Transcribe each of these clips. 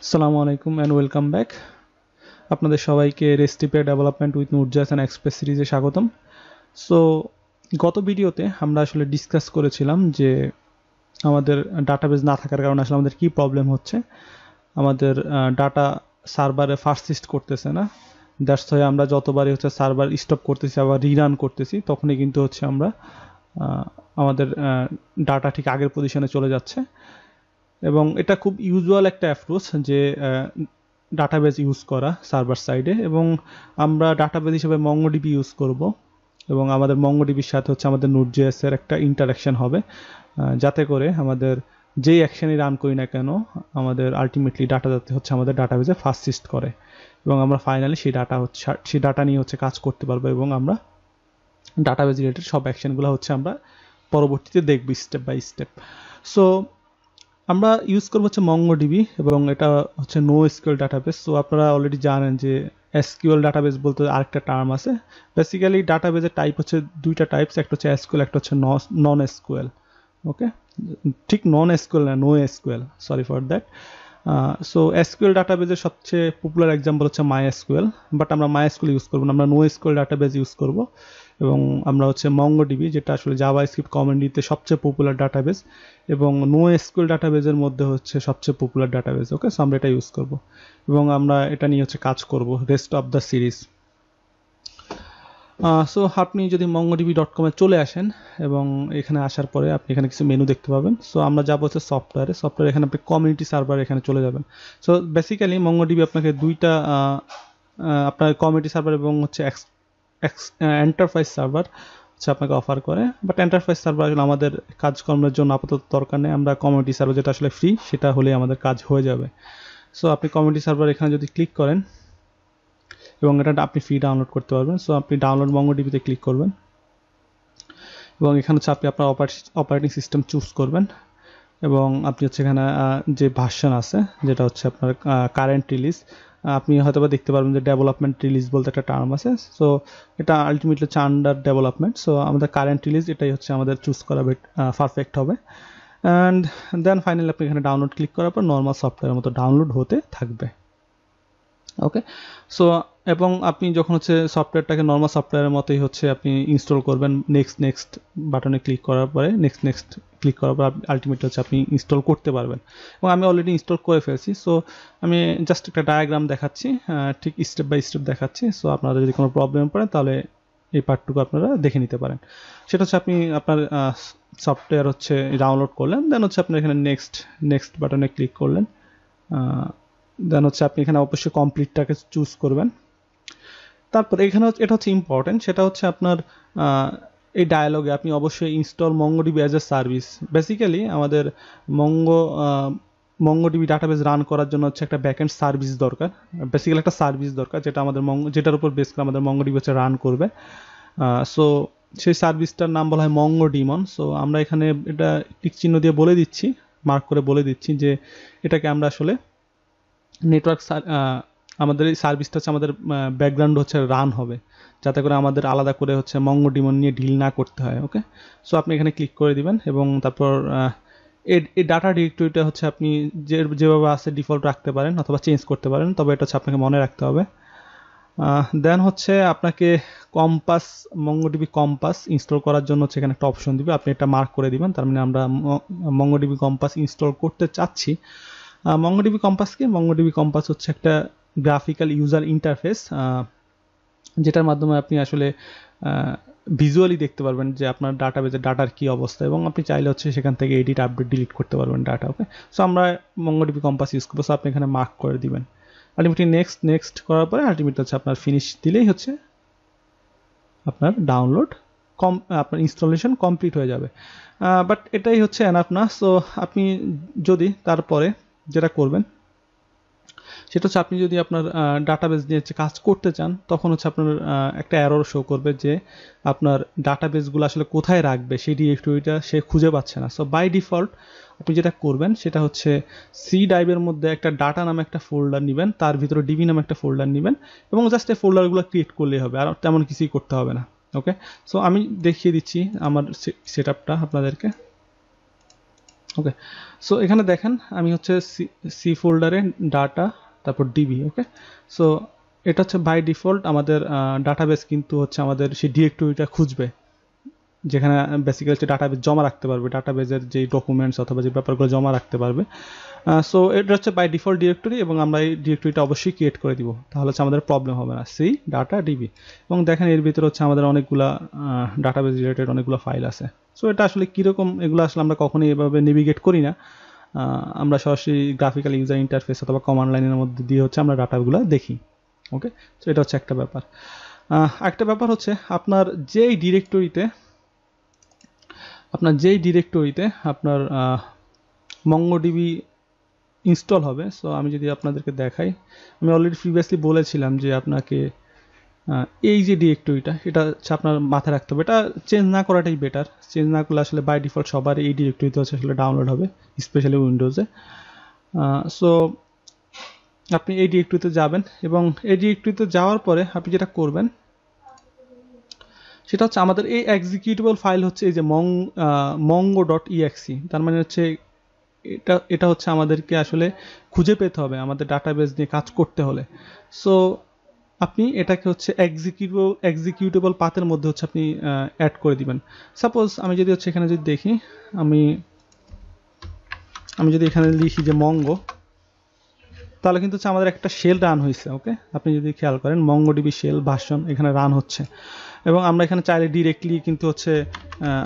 আসসালামু আলাইকুম and welcome back. আপনাদের সবাইকে REST API development with Node.js and Express সিরিজে স্বাগতম। সো গত ভিডিওতে আমরা আসলে ডিসকাস করেছিলাম যে আমাদের ডাটাবেস না থাকার কারণে আসলে আমাদের কি প্রবলেম হচ্ছে। আমাদের ডাটা সার্ভারে ফার্স্ট করতেছে না, দ্যাটস ওয়াই আমরা যতবারই হচ্ছে সার্ভার স্টপ করতেছি আবার রিরান করতেছি তখনই কিন্তু হচ্ছে আমরা আমাদের ডাটা ঠিক আগের পজিশনে চলে যাচ্ছে। এবং এটা খুব ইউজুয়াল একটা অ্যাপ্রোচ যে ডাটাবেস ইউজ করা সার্ভার সাইডে, এবং আমরা ডাটাবেস হিসেবে MongoDB ইউজ করব এবং আমাদের MongoDBর সাথে হচ্ছে আমাদের Node.js এর একটা ইন্টারাকশন হবে, যাতে করে আমাদের যেই অ্যাকশনই রান করি না কেন আমাদের আলটিমেটলি ডাটা যাতে হচ্ছে আমাদের ডাটাবেসে ফার্স্ট করে এবং আমরা ফাইনালি সেই ডাটা নিয়ে হচ্ছে কাজ করতে পারবো এবং আমরা ডাটাবেস রিলেটেড সব অ্যাকশনগুলো হচ্ছে আমরা পরবর্তীতে দেখব স্টেপ বাই স্টেপ। সো আমরা ইউজ করব হচ্ছে MongoDB এবং এটা হচ্ছে NoSQL ডাটাবেস। সো আপনারা অলরেডি জানেন যে SQL ডাটাবেস বলতে আরেকটা টার্ম আছে। বেসিক্যালি ডাটাবেসের টাইপ হচ্ছে দুইটা টাইপস, একটা হচ্ছে SQL, একটা হচ্ছে নন SQL। ওকে, ঠিক নন SQL না, NoSQL, sorry for that. So SQL ডাটাবেসের সবচেয়ে পপুলার এক্সাম্পল হচ্ছে MySQL, বাট আমরা MySQL ইউজ করব না, আমরা NoSQL ডাটাবেস ইউজ করব এবং আমরা হচ্ছে MongoDB, যেটা আসলে জাভাস্ক্রিপ্ট কমিউনিটিতে সবচেয়ে পপুলার ডাটাবেস এবং NoSQL ডাটাবেসের মধ্যে হচ্ছে সবচেয়ে পপুলার ডাটাবেস। ওকে, সো আমরা এটা ইউজ করব এবং আমরা এটা নিয়ে হচ্ছে কাজ করব rest of the series. So আপনি যদি mongodb.com চলে আসেন এবং এখানে আসার পরে আপনি এখানে কিছু মেনু দেখতে পাবেন। সো আমরা যাবো হচ্ছে সফটওয়্যার, এখানে আপনি কমিউনিটি সার্ভার এখানে চলে যাবেন। সো বেসিক্যালি MongoDB আপনাকে দুইটা আপনার কমিউনিটি সার্ভার এবং হচ্ছে এন্টারপ্রাইজ সার্ভার হচ্ছে আপনাকে অফার করে, বাট এন্টারপ্রাইজ সার্ভার আমাদের কাজকর্মের জন্য আপাতত দরকার নেই। আমরা কমিউনিটি সার্ভার যেটা আসলে ফ্রি সেটা হলে আমাদের কাজ হয়ে যাবে। সো আপনি কমিউনিটি সার্ভার এখানে যদি ক্লিক করেন এবং এটা আপনি ফ্রি ডাউনলোড করতে পারবেন। সো আপনি ডাউনলোড MongoDB-তে ক্লিক করবেন এবং এখানে হচ্ছে আপনি আপনার অপারেটিং সিস্টেম চুজ করবেন এবং আপনি হচ্ছে এখানে যে ভার্সন আছে যেটা হচ্ছে আপনার কারেন্ট রিলিজ, আপনি হয়তো বা দেখতে পারবেন যে ডেভেলপমেন্ট রিলিজ বলতে একটা টার্ম আছে। সো এটা আলটিমেটলি হচ্ছে আন্ডার ডেভেলপমেন্ট। সো আমাদের কারেন্ট রিলিজ এটাই হচ্ছে আমাদের চুজ করা পারফেক্ট হবে। অ্যান্ড দেন ফাইনালি আপনি এখানে ডাউনলোড ক্লিক করার পর নর্মাল সফটওয়্যারের মতো ডাউনলোড হতে থাকবে। ওকে, সো এবং আপনি যখন হচ্ছে সফটওয়্যারটাকে নর্মাল সফটওয়্যারের মতোই হচ্ছে আপনি ইনস্টল করবেন, নেক্সট বাটনে ক্লিক করার পরে নেক্সট ক্লিক করার পর আলটিমেটলি হচ্ছে আপনি ইনস্টল করতে পারবেন এবং আমি অলরেডি ইনস্টল করে ফেলছি। সো আমি জাস্ট একটা ডায়াগ্রাম দেখাচ্ছি, ঠিক স্টেপ বাই স্টেপ দেখাচ্ছি। সো আপনারা যদি কোনো প্রবলেম পড়ে তাহলে এই পার্টটুকু আপনারা দেখে নিতে পারেন। সেটা হচ্ছে আপনি আপনার সফটওয়্যার হচ্ছে ডাউনলোড করলেন, দেন হচ্ছে আপনি এখানে নেক্সট বাটনে ক্লিক করলেন, দেন হচ্ছে আপনি এখানে অবশ্যই কমপ্লিটটাকে চুজ করবেন। তারপর এখানে এটা হচ্ছে ইম্পর্টেন্ট, সেটা হচ্ছে আপনার এই ডায়ালগে আপনি অবশ্যই install MongoDB as a service. Basically আমাদের MongoDB ডাটাবেস রান করার জন্য হচ্ছে একটা ব্যাকএন্ড সার্ভিস দরকার, বেসিক্যালি একটা সার্ভিস দরকার যেটা আমাদের যেটার উপর বেস করে আমাদের MongoDB হচ্ছে রান করবে। সো সেই সার্ভিসটার নাম বলা হয় MongoDemon। সো আমরা এখানে এটা টিক চিহ্ন দিয়ে বলে দিচ্ছি, মার্ক করে বলে দিচ্ছি যে এটাকে আমরা আসলে নেটওয়ার্ক আমাদের এই সার্ভিসটা হচ্ছে আমাদের ব্যাকগ্রাউন্ড হচ্ছে রান হবে, যাতে করে আমাদের আলাদা করে হচ্ছে MongoDemon নিয়ে ডিল না করতে হয়। ওকে, সো আপনি এখানে ক্লিক করে দিবেন এবং তারপর এই ডাটা ডিরেক্টরিটা হচ্ছে আপনি যেভাবে আছে ডিফল্ট রাখতে পারেন অথবা চেঞ্জ করতে পারেন, তবে এটা হচ্ছে আপনাকে মনে রাখতে হবে। দেন হচ্ছে আপনাকে MongoDB কম্পাস ইনস্টল করার জন্য হচ্ছে এখানে একটা অপশন দিবে, আপনি এটা মার্ক করে দিবেন। তার মানে আমরা MongoDB কম্পাস ইনস্টল করতে চাচ্ছি। MongoDB কম্পাস কি? MongoDB কম্পাস হচ্ছে একটা গ্রাফিক্যাল ইউজার ইন্টারফেস, যেটার মাধ্যমে আপনি আসলে ভিজুয়ালি দেখতে পারবেন যে আপনার ডাটাবেজের ডাটার কি অবস্থা এবং আপনি চাইলে হচ্ছে সেখান থেকে এডিট আপডেট ডিলিট করতে পারবেন ডাটা। ওকে, সো আমরা MongoDB কম্পাস ইউজ করবো। সো আপনি এখানে মার্ক করে দিবেন, আলটিমেটলি নেক্সট করার পরে আলটিমেটলি হচ্ছে আপনার ফিনিশ দিলেই হচ্ছে আপনার ডাউনলোড আপনার ইনস্টলেশন কমপ্লিট হয়ে যাবে। বাট এটাই হচ্ছে এনাফ না। সো আপনি যদি তারপরে যেটা করবেন সেটা হচ্ছে আপনি যদি আপনার ডাটাবেস নিয়ে কাজ করতে চান তখন হচ্ছে আপনার একটা এরর শো করবে যে আপনার ডাটাবেসগুলো আসলে কোথায় রাখবে সেই ডিরেক্টরিটা সে খুঁজে পাচ্ছে না। সো বাই ডিফল্ট আপনি যেটা করবেন সেটা হচ্ছে সি ড্রাইভের মধ্যে একটা ডাটা নামে একটা ফোল্ডার নেবেন, তার ভিতরে ডিবি নামে একটা ফোল্ডার নেবেন এবং জাস্ট এই ফোল্ডারগুলো ক্রিয়েট করলেই হবে, আর তেমন কিছুই করতে হবে না। ওকে, সো আমি দেখিয়ে দিচ্ছি আমার সেটআপটা আপনাদেরকে। ওকে, সো এখানে দেখেন আমি হচ্ছে সি ফোল্ডারে ডাটা তারপর ডিবি। ওকে, সো এটা হচ্ছে বাই ডিফল্ট আমাদের ডাটাবেস কিন্তু হচ্ছে আমাদের সেই ডিরেক্টরিটা খুঁজবে যেখানে বেসিক্যালি হচ্ছে ডাটাবেস জমা রাখতে পারবে, ডাটাবেসের যে ডকুমেন্টস অথবা যে ব্যাপারগুলো জমা রাখতে পারবে। সো এটা হচ্ছে বাই ডিফল্ট ডিরেক্টরি এবং আমরা এই ডিরেক্টরিটা অবশ্যই ক্রিয়েট করে দিব, তাহলে হচ্ছে আমাদের প্রবলেম হবে না। সি ডাটা ডিবি, এবং দেখেন এর ভিতরে হচ্ছে আমাদের অনেকগুলা ডাটাবেস রিলেটেড অনেকগুলো ফাইল আছে। সো এটা আসলে কীরকম, এগুলো আসলে আমরা কখনোই এভাবে নেভিগেট করি না, আমরা সরাসরি গ্রাফিক্যাল ইউজার ইন্টারফেস অথবা কমান্ড লাইনের মধ্যে দিয়ে হচ্ছে আমরা ডাটাগুলো দেখি। ওকে, সো এটা হচ্ছে একটা ব্যাপার। একটা ব্যাপার হচ্ছে আপনার যেই ডিরেক্টরিতে আপনার MongoDB ইনস্টল হবে, সো আমি যদি আপনাদেরকে দেখাই, আমি অলরেডি প্রিভিয়াসলি বলেছিলাম যে আপনাকে এই যে ডিরেক্টরিটা এটা হচ্ছে আপনার মাথায় রাখতে হবে, এটা চেঞ্জ না করাটাই বেটার। চেঞ্জ না করলে আসলে বাই ডিফল্ট সবার এই ডিরেক্টরিতে হচ্ছে আসলে ডাউনলোড হবে, স্পেশালি উইন্ডোজে। সো আপনি এই ডিরেক্টরিতে যাবেন এবং এই ডিরেক্টরিতে যাওয়ার পরে আপনি যেটা করবেন সেটা হচ্ছে আমাদের এই এক্সিকিউটেবল ফাইল হচ্ছে এই যে mongo.exe, তার মানে হচ্ছে এটা হচ্ছে আমাদেরকে আসলে খুঁজে পেতে হবে আমাদের ডাটাবেস নিয়ে কাজ করতে হলে। সো আপনি এটাকে হচ্ছে এক্সিকিউটেবল পাথের মধ্যে হচ্ছে আপনি অ্যাড করে দিবেন। সাপোজ আমি যদি হচ্ছে এখানে যদি দেখি, আমি যদি এখানে লিখি যে মঙ্গো, তাহলে কিন্তু হচ্ছে আমাদের একটা শেল রান হয়েছে। ওকে, আপনি যদি খেয়াল করেন MongoDB শেল ভার্সন এখানে রান হচ্ছে, এবং আমরা এখানে চাইলে ডিরেক্টলি কিন্তু হচ্ছে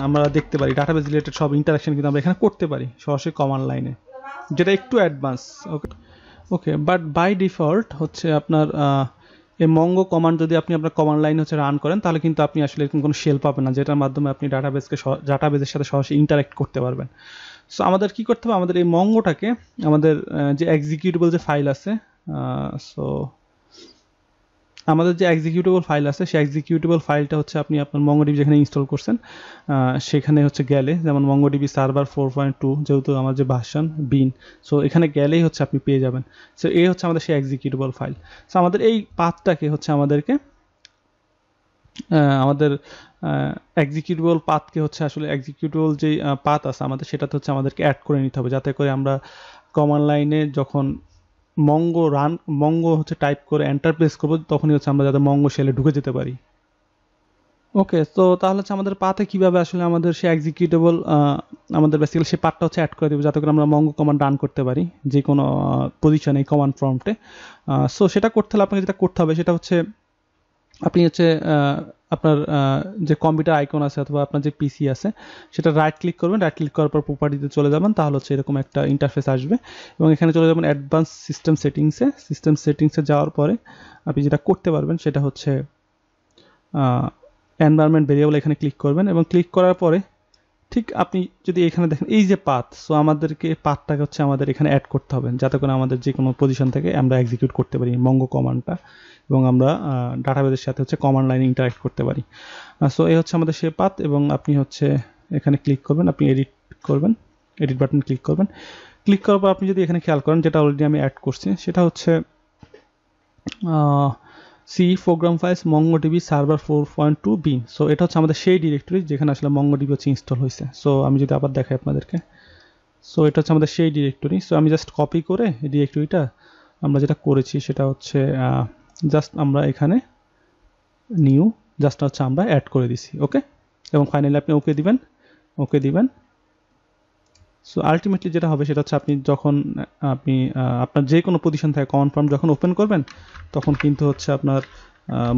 আমরা দেখতে পারি ডাটাবেস রিলেটেড সব ইন্টারাকশন কিন্তু আমরা এখানে করতে পারি সরাসরি কমান্ড লাইনে, যেটা একটু advance. Okay, but by default হচ্ছে আপনার এই মঙ্গো কমান্ড যদি আপনি আপনার কমান্ড লাইন হচ্ছে রান করেন, তাহলে কিন্তু আপনি আসলে এরকম কোনো শেল পাবেন না যেটার মাধ্যমে আপনি ডাটাবেসের সাথে সরাসরি ইন্টারাক্ট করতে পারবেন। সো আমাদের কি করতে হবে, আমাদের এই মঙ্গোটাকে আমাদের যে এক্সিকিউটেবল যে ফাইল আছে, সো আমাদের যে এক্সিকিউটেবল ফাইল আছে সেই এক্সিকিউটেবল ফাইলটা হচ্ছে আপনি আপনার MongoDB যেখানে ইনস্টল করছেন সেখানে হচ্ছে গেলে, যেমন MongoDB সার্ভার 4.2 যেহেতু আমার যে ভার্সন বিন, সো এখানে গেলেই হচ্ছে আপনি পেয়ে যাবেন। সো এই হচ্ছে আমাদের সেই এক্সিকিউটেবল ফাইল। সো আমাদের এই পাথটাকে হচ্ছে আমাদেরকে আমাদের এক্সিকিউটেবল পাথকে হচ্ছে আসলে এক্সিকিউটেবল যে পাথ আছে আমাদের, সেটাতে হচ্ছে আমাদেরকে অ্যাড করে নিতে হবে, যাতে করে আমরা কমান্ড লাইনে যখন মঙ্গো হচ্ছে টাইপ করে এন্টার প্রেস করবো, তখনই হচ্ছে আমরা যাতে মঙ্গো শেলে ঢুকে যেতে পারি। ওকে, তো তাহলে হচ্ছে আমাদের পাথে কিভাবে আসলে আমাদের সেই এক্সিকিউটেবল আমাদের বেসিক্যালি সেই পাথটা হচ্ছে অ্যাড করে দেবো, যাতে করে আমরা মঙ্গো কমান্ড রান করতে পারি যে কোনো পজিশনে কমান্ড প্রম্পটে। সো সেটা করতে হলে আপনাকে যেটা করতে হবে সেটা হচ্ছে আপনি হচ্ছে আপনার যে কম্পিউটার আইকন আছে অথবা আপনার যে পিসি আছে সেটা রাইট ক্লিক করবেন, রাইট ক্লিক করার পর প্রপার্টিতে চলে যাবেন, তাহলে হচ্ছে এরকম একটা ইন্টারফেস আসবে, এবং এখানে চলে যাবেন অ্যাডভান্স সিস্টেম সেটিংসে যাওয়ার পরে আপনি যেটা করতে পারবেন সেটা হচ্ছে এনভায়রনমেন্ট ভেরিয়েবল এখানে ক্লিক করবেন, এবং ক্লিক করার পরে ঠিক আপনি যদি এখানে দেখেন এই যে পাথ, সো আমাদেরকে পাথটাকে হচ্ছে আমাদের এখানে অ্যাড করতে হবে, যাতে করে আমাদের যে কোনো পজিশন থেকে আমরা এক্সিকিউট করতে পারি মঙ্গো কমান্ডটা, এবং আমরা ডাটাবেসের সাথে হচ্ছে কমান্ড লাইনে ইন্টারাক্ট করতে পারি। সো এই হচ্ছে আমাদের সে পাথ, এবং আপনি হচ্ছে এখানে ক্লিক করবেন, আপনি এডিট বাটন ক্লিক করবেন। ক্লিক করার পর আপনি যদি এখানে খেয়াল করেন, যেটা অলরেডি আমি অ্যাড করছি সেটা হচ্ছে C program files MongoDB server 4.2 bin. So এটা হচ্ছে আমাদের সেই ডিরেক্টরি যেখানে আসলে MongoDB হচ্ছে ইনস্টল হয়েছে। সো আমি যদি আবার দেখাই আপনাদেরকে, সো এটা হচ্ছে আমাদের সেই ডিরেক্টরি। সো আমি জাস্ট কপি করে এই ডিরেক্টরিটা আমরা যেটা করেছি সেটা হচ্ছে জাস্ট আমরা এখানে নিউ জাস্ট হচ্ছে আমরা অ্যাড করে দিছি। ওকে, এবং ফাইনালি আপনি ওকে দিবেন। সো আলটিমেটলি যেটা হবে সেটা হচ্ছে আপনি যখন আপনার যে কোনো পজিশন থেকে কমান্ড প্রম্পট যখন ওপেন করবেন, তখন কিন্তু হচ্ছে আপনার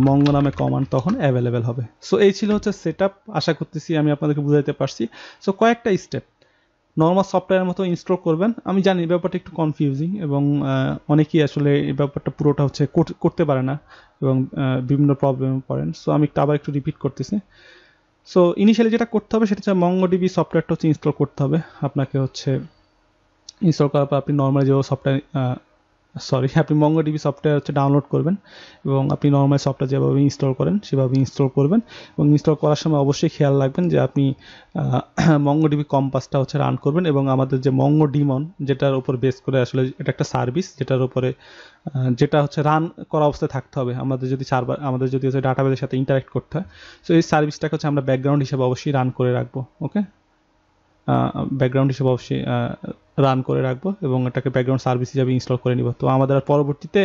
মঙ্গো নামে কমান্ড তখন অ্যাভেলেবেল হবে। সো এই ছিল হচ্ছে সেটআপ, আশা করতেছি আমি আপনাদেরকে বুঝাইতে পারছি। সো কয়েকটা স্টেপ নর্মাল সফটওয়্যারের মতো ইনস্টল করবেন। আমি জানি ব্যাপারটা একটু কনফিউজিং, এবং অনেকেই আসলে এই ব্যাপারটা পুরোটা হচ্ছে করতে পারে না, এবং বিভিন্ন প্রবলেমে পড়েন। সো আমি আবার একটু রিপিট করতেছি। সো ইনিশিয়ালি যেটা করতে হবে সেটা হচ্ছে MongoDB সফটওয়্যারটা হচ্ছে ইনস্টল করতে হবে আপনাকে। হচ্ছে ইনস্টল করার পর আপনি নর্মাল যে আপনি MongoDB সফটওয়্যার হচ্ছে ডাউনলোড করবেন, এবং আপনি নর্মাল সফটওয়্যার যেভাবে ইনস্টল করেন সেভাবে ইনস্টল করবেন, এবং ইনস্টল করার সময় অবশ্যই খেয়াল রাখবেন যে আপনি MongoDB কম্পাসটা হচ্ছে রান করবেন, এবং আমাদের যে MongoDemon যেটার উপর বেস করে আসলে এটা একটা সার্ভিস যেটার উপরে যেটা হচ্ছে রান করা অবস্থায় থাকতে হবে আমাদের যদি হচ্ছে ডাটাবেসের সাথে ইন্টারাক্ট করতে হয়। সো এই সার্ভিসটাকে হচ্ছে আমরা ব্যাকগ্রাউন্ড হিসেবে অবশ্যই রান করে রাখবো। ওকে, ব্যাকগ্রাউন্ড হিসেবে অবশ্যই রান করে রাখবো এবং এটাকে ব্যাকগ্রাউন্ড সার্ভিস হিসেবে ইনস্টল করে নিব। তো আমাদের আর পরবর্তীতে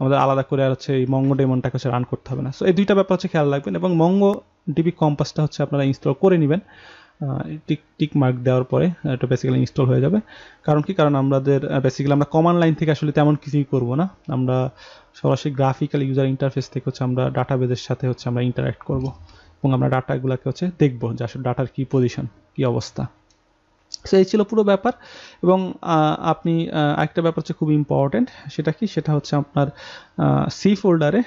আমাদের আলাদা করে আর হচ্ছে এই মঙ্গো ডেমনটাকে হচ্ছে রান করতে হবে না। সো এই দুইটা ব্যাপার হচ্ছে খেয়াল রাখবেন এবং MongoDB কম্পাসটা হচ্ছে আপনারা ইনস্টল করে নেবেন। টিক মার্ক দেওয়ার পরে এটা বেসিক্যালি ইনস্টল হয়ে যাবে। কারণ কি, কারণ আমাদের বেসিক্যালি আমরা কমান্ড লাইন থেকে আসলে তেমন কিছুই করব না, আমরা সরাসরি গ্রাফিক্যাল ইউজার ইন্টারফেস থেকে হচ্ছে আমরা ডাটাবেজের সাথে হচ্ছে আমরা ইন্টারাক্ট করব এবং আমরা ডাটাগুলোকে হচ্ছে দেখবো যে আসলে ডাটার কি পজিশন, কি অবস্থা। সো এই ছিল পুরো ব্যাপার। এবং আপনি আরেকটা ব্যাপার হচ্ছে খুব ইম্পর্টেন্ট, সেটা কি, সেটা হচ্ছে আপনার সি ফোল্ডারে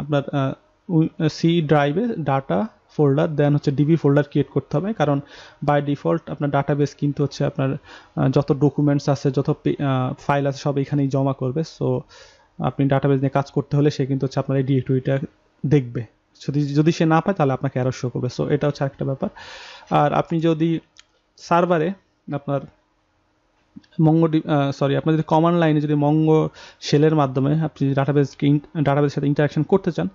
আপনার সি ড্রাইভে ডাটা ফোল্ডার দেন হচ্ছে ডিবি ফোল্ডার ক্রিয়েট করতে হবে। কারণ বাই ডিফল্ট আপনার ডাটাবেস কিন্তু হচ্ছে আপনার যত ডকুমেন্টস আছে, যত ফাইল আছে সব এখানেই জমা করবে। সো আপনি ডাটাবেস নিয়ে কাজ করতে হলে সে কিন্তু হচ্ছে আপনার এই ডিরেক্টরিটা দেখবে, যদি সে না পায় তাহলে আপনাকে এরর শো করবে। সো এটা হচ্ছে আরেকটা ব্যাপার। আর আপনি যদি সার্ভারে আপনার আপনি যদি কমান্ড লাইনে যদি মঙ্গো শেলের মাধ্যমে আপনি ডাটাবেসের সাথে ইন্টারাকশন করতে চান,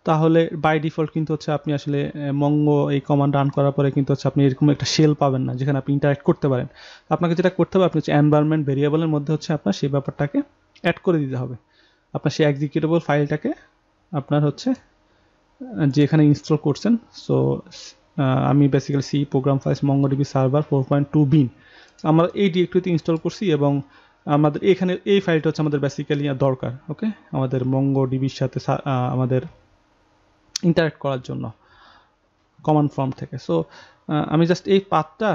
তাহলে বাই ডিফল্ট কিন্তু হচ্ছে আপনি আসলে মঙ্গো এই কমান্ড রান করার পরে কিন্তু হচ্ছে আপনি এরকম একটা শেল পাবেন না যেখানে আপনি ইন্টারাক্ট করতে পারেন। আপনাকে যেটা করতে হবে, আপনি হচ্ছে এনভায়রনমেন্ট ভেরিয়েবলের মধ্যে হচ্ছে আপনার সেই ব্যাপারটাকে অ্যাড করে দিতে হবে। আপনার সেই এক্সিকিউটেবল ফাইলটাকে আপনার হচ্ছে যেখানে ইনস্টল করছেন। সো আমি basically C program files MongoDB server 4.2 bin আমরা এই ডিরেক্টরিতে ইনস্টল করছি এবং আমাদের এখানে এই ফাইলটা হচ্ছে আমাদের বেসিক্যালি দরকার, ওকে, আমাদের MongoDBর সাথে আমাদের ইন্টারাক্ট করার জন্য কমান্ড ফর্ম থেকে। সো আমি জাস্ট এই পাথটা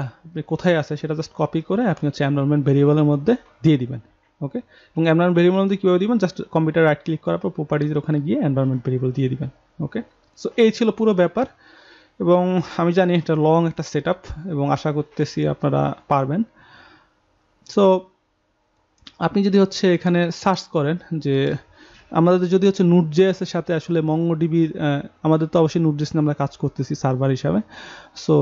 কোথায় আছে সেটা জাস্ট কপি করে আপনি হচ্ছে এনভায়রনমেন্ট ভেরিয়েবলের মধ্যে দিয়ে দিবেন, ওকে। এবং এনভায়রনমেন্ট ভেরিয়েবলের মধ্যে কীভাবে দিবেন, জাস্ট কম্পিউটার রাইট ক্লিক করার পর প্রপার্টিজের ওখানে গিয়ে এনভায়রনমেন্ট ভেরিয়েবল দিয়ে দিবেন, ওকে। সো এই ছিল পুরো ব্যাপার এবং আমি জানি এটা লং একটা সেটআপ এবং আশা করতেছি আপনারা পারবেন। সো আপনি যদি হচ্ছে এখানে সার্চ করেন যে আমাদের যদি হচ্ছে Node.js এর সাথে আসলে MongoDB, আমাদের তো অবশ্যই Node.js নিয়ে আমরা কাজ করতেছি সার্ভার হিসাবে। সো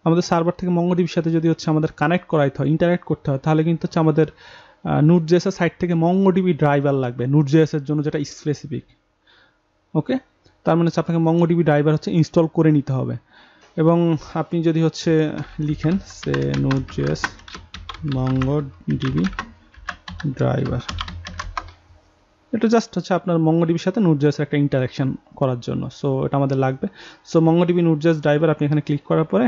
আমাদের সার্ভার থেকে MongoDBর সাথে যদি হচ্ছে আমাদের কানেক্ট করাইতে হয়, ইন্টারাক্ট করতে হয়, তাহলে কিন্তু হচ্ছে আমাদের Node.js এর সাইট থেকে MongoDB ড্রাইভার লাগবে Node.js এর জন্য, যেটা স্পেসিফিক, ওকে। তার মানে হচ্ছে আপনাকে MongoDB ড্রাইভার হচ্ছে ইনস্টল করে নিতে হবে। এবং আপনি যদি হচ্ছে লিখেন সে Node.js MongoDB ড্রাইভার, এটা জাস্ট হচ্ছে আপনার MongoDBর সাথে Node.js এর একটা ইন্টারাকশন করার জন্য। সো এটা আমাদের লাগবে। সো MongoDB Node.js ড্রাইভার আপনি এখানে ক্লিক করার পরে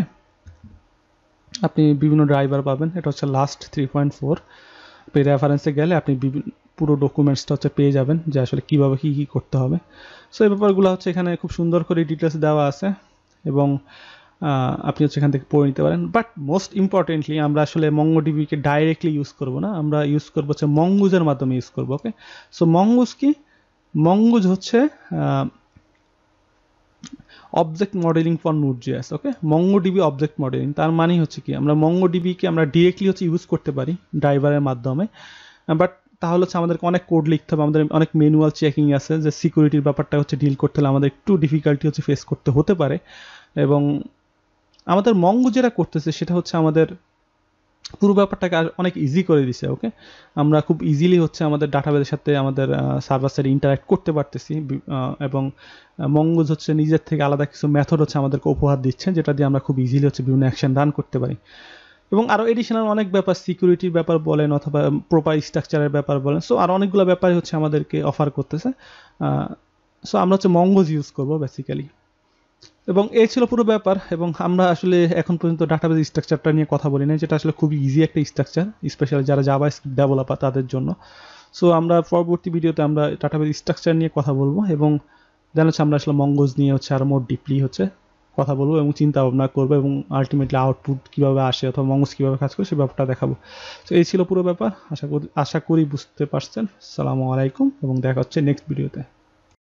আপনি বিভিন্ন ড্রাইভার পাবেন। এটা হচ্ছে লাস্ট 3.4 পে রেফারেন্সে গেলে আপনি পুরো ডকুমেন্টসটা হচ্ছে পেয়ে যাবেন যে আসলে কীভাবে কী করতে হবে। সো এই ব্যাপারগুলো হচ্ছে এখানে খুব সুন্দর করে ডিটেলস দেওয়া আছে এবং আপনি হচ্ছে এখান থেকে পড়ে নিতে পারেন। বাট মোস্ট ইম্পর্টেন্টলি আমরা আসলে MongoDBকে ডাইরেক্টলি ইউজ করব না, আমরা ইউজ করবো হচ্ছে মঙ্গুজের মাধ্যমে ইউজ করবো, ওকে। সো মঙ্গুজ কি, মঙ্গুজ হচ্ছে object modelling for Node.js, okay. MongoDB object modelling, তার মানে হচ্ছে কি আমরা MongoDBকে আমরা ডিরেক্টলি হচ্ছে ইউজ করতে পারি ড্রাইভারের মাধ্যমে, বাট তাহলে হচ্ছে আমাদেরকে অনেক কোড লিখতে হবে, আমাদের অনেক ম্যানুয়াল চেকিং আছে, যে সিকিউরিটির ব্যাপারটা হচ্ছে ডিল করতে হলে আমাদের একটু ডিফিকাল্টি হচ্ছে ফেস করতে হতে পারে। এবং আমাদের Mongo যেটা করতেছে সেটা হচ্ছে আমাদের পুরো ব্যাপারটাকে অনেক ইজি করে দিছে, ওকে। আমরা খুব ইজিলি হচ্ছে আমাদের ডাটাবেসের সাথে আমাদের সার্ভার সাইডে ইন্টারাক্ট করতে পারতেছি এবং Mongo হচ্ছে নিজের থেকে আলাদা কিছু মেথড হচ্ছে আমাদেরকে উপহার দিচ্ছে, যেটা দিয়ে আমরা খুব ইজিলি হচ্ছে বিভিন্ন অ্যাকশন রান করতে পারি। এবং আরও এডিশনাল অনেক ব্যাপার, সিকিউরিটির ব্যাপার বলেন অথবা প্রপার স্ট্রাকচারের ব্যাপার বলেন, সো আরও অনেকগুলো ব্যাপারই হচ্ছে আমাদেরকে অফার করতেছে। সো আমরা হচ্ছে Mongo ইউজ করবো বেসিক্যালি। এবং এই ছিল পুরো ব্যাপার। এবং আমরা আসলে এখন পর্যন্ত ডাটাবেস স্ট্রাকচারটা নিয়ে কথা বলি না, যেটা আসলে খুবই ইজি একটা স্ট্রাকচার, স্পেশালি যারা জাভাস্ক্রিপ্ট ডেভেলপার তাদের জন্য। সো আমরা পরবর্তী ভিডিওতে আমরা ডাটাবেস স্ট্রাকচার নিয়ে কথা বলবো এবং দেন হচ্ছে আমরা আসলে মঙ্গোজ নিয়ে হচ্ছে আরও মোর ডিপলি হচ্ছে কথা বলবো এবং চিন্তা ভাবনা করবো এবং আলটিমেটলি আউটপুট কীভাবে আসে অথবা মঙ্গোজ কীভাবে কাজ করে সেই ব্যাপারটা দেখাবো। তো এই ছিল পুরো ব্যাপার, আশা করি বুঝতে পারছেন। আসসালামু আলাইকুম এবং দেখা হচ্ছে নেক্সট ভিডিওতে।